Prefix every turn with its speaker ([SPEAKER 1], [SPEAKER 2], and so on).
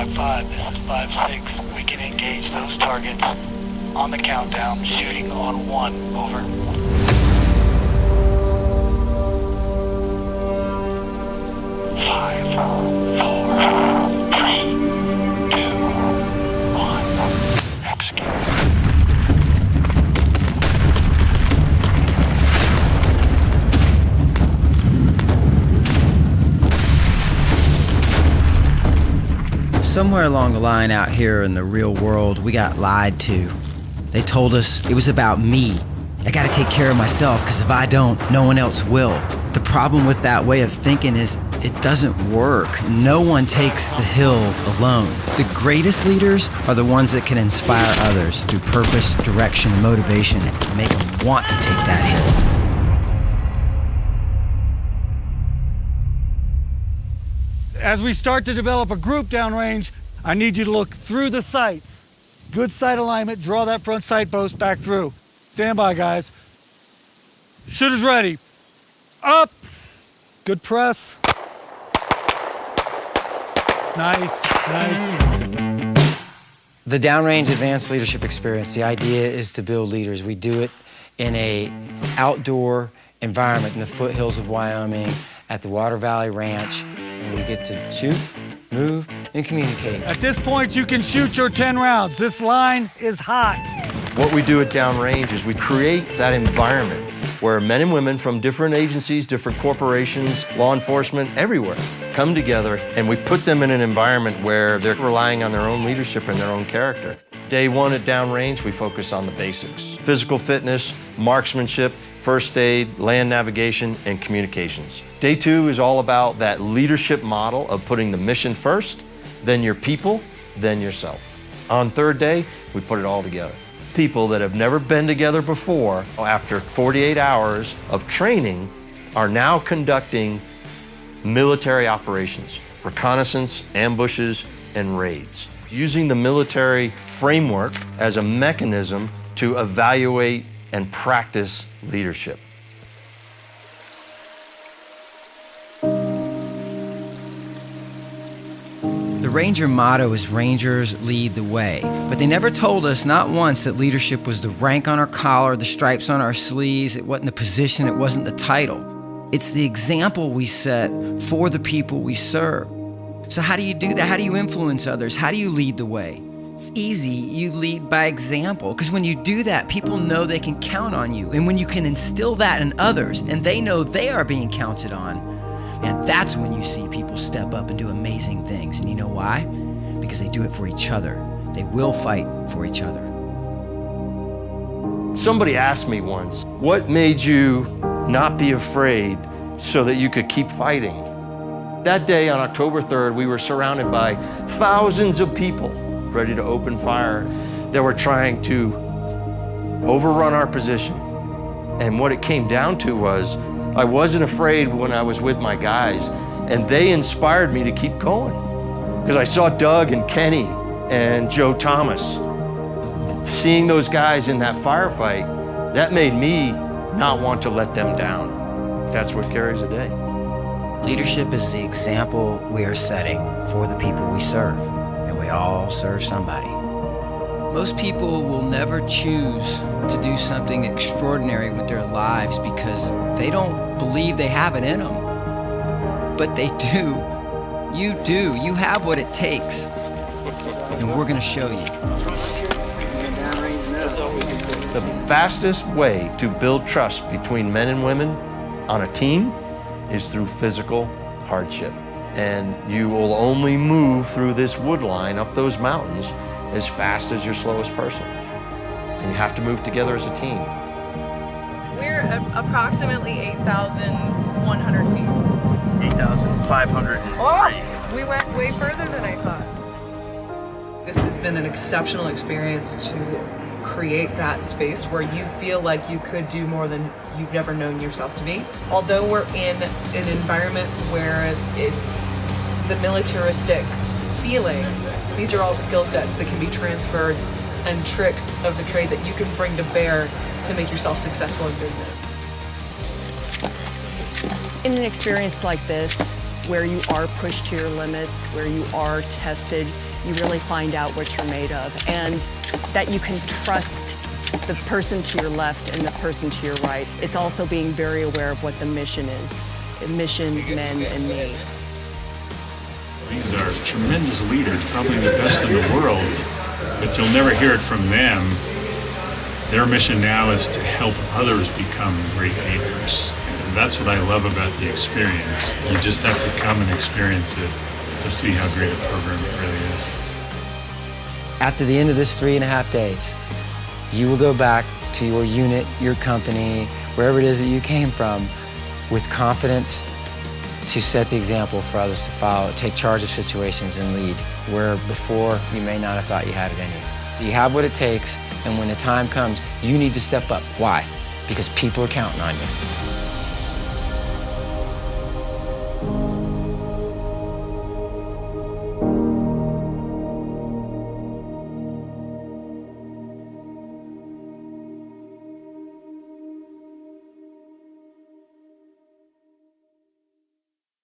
[SPEAKER 1] 5-5, this is 5-6. We can engage those targets on the countdown, shooting on 1, over. 5, 4, 3, 2, 1, execute.
[SPEAKER 2] Somewhere along the line out here in the real world, we got lied to. They told us it was about me. I gotta take care of myself, because if I don't, no one else will. The problem with that way of thinking is it doesn't work. No one takes the hill alone. The greatest leaders are the ones that can inspire others through purpose, direction, and motivation, and make them want to take that hill.
[SPEAKER 3] As we start to develop a group downrange, I need you to look through the sights. Good sight alignment, draw that front sight post back through. Stand by, guys. Shooters ready. Up. Good press. Nice, nice.
[SPEAKER 2] The Downrange Advanced Leadership Experience, the idea is to build leaders. We do it in an outdoor environment in the foothills of Wyoming at the Water Valley Ranch, and we get to shoot, move, and communicate.
[SPEAKER 3] At this point, you can shoot your 10 rounds. This line is hot.
[SPEAKER 4] What we do at Downrange is we create that environment where men and women from different agencies, different corporations, law enforcement, everywhere, come together, and we put them in an environment where they're relying on their own leadership and their own character. Day one at Downrange, we focus on the basics: physical fitness, marksmanship, first aid, land navigation, and communications. Day two is all about that leadership model of putting the mission first, then your people, then yourself. On third day, we put it all together. People that have never been together before, after 48 hours of training, are now conducting military operations, reconnaissance, ambushes, and raids, using the military framework as a mechanism to evaluate and practice leadership.
[SPEAKER 2] The Ranger motto is Rangers lead the way, but they never told us, not once, that leadership was the rank on our collar, the stripes on our sleeves. It wasn't the position, it wasn't the title. It's the example we set for the people we serve. So how do you do that? How do you influence others? How do you lead the way? It's easy. You lead by example, because when you do that, people know they can count on you. And when you can instill that in others and they know they are being counted on, and that's when you see people step up and do amazing things. And you know why? Because they do it for each other. They will fight for each other.
[SPEAKER 4] Somebody asked me once, what made you not be afraid so that you could keep fighting? That day on October 3rd, we were surrounded by thousands of people ready to open fire that were trying to overrun our position. And what it came down to was, I wasn't afraid when I was with my guys, and they inspired me to keep going. Because I saw Doug and Kenny and Joe Thomas. Seeing those guys in that firefight, that made me not want to let them down. That's what carries a day.
[SPEAKER 2] Leadership is the example we are setting for the people we serve, and we all serve somebody. Most people will never choose to do something extraordinary with their lives because they don't believe they have it in them. But they do. You do. You have what it takes. And we're gonna show you.
[SPEAKER 4] The fastest way to build trust between men and women on a team is through physical hardship. And you will only move through this wood line up those mountains as fast as your slowest person. And you have to move together as a team.
[SPEAKER 5] We're approximately 8,100 feet.
[SPEAKER 6] 8,503.
[SPEAKER 5] Oh, we went way further than I thought. This has been an exceptional experience to create that space where you feel like you could do more than you've never known yourself to be. Although we're in an environment where it's the militaristic feeling, these are all skill sets that can be transferred and tricks of the trade that you can bring to bear to make yourself successful in business.
[SPEAKER 7] In an experience like this, where you are pushed to your limits, where you are tested,
[SPEAKER 6] you really find out what you're made of, and that you can trust the person to your left and the person to your right. It's also being very aware of what the mission is. Mission, men, and me.
[SPEAKER 7] These are tremendous leaders, probably the best in the world, but you'll never hear it from them. Their mission now is to help others become great leaders. And that's what I love about the experience. You just have to come and experience it to see how great a program it really is.
[SPEAKER 2] After the end of this 3.5 days, you will go back to your unit, your company, wherever it is that you came from, with confidence to set the example for others to follow, take charge of situations and lead, where before you may not have thought you had it in you. You have what it takes, and when the time comes, you need to step up. Why? Because people are counting on you.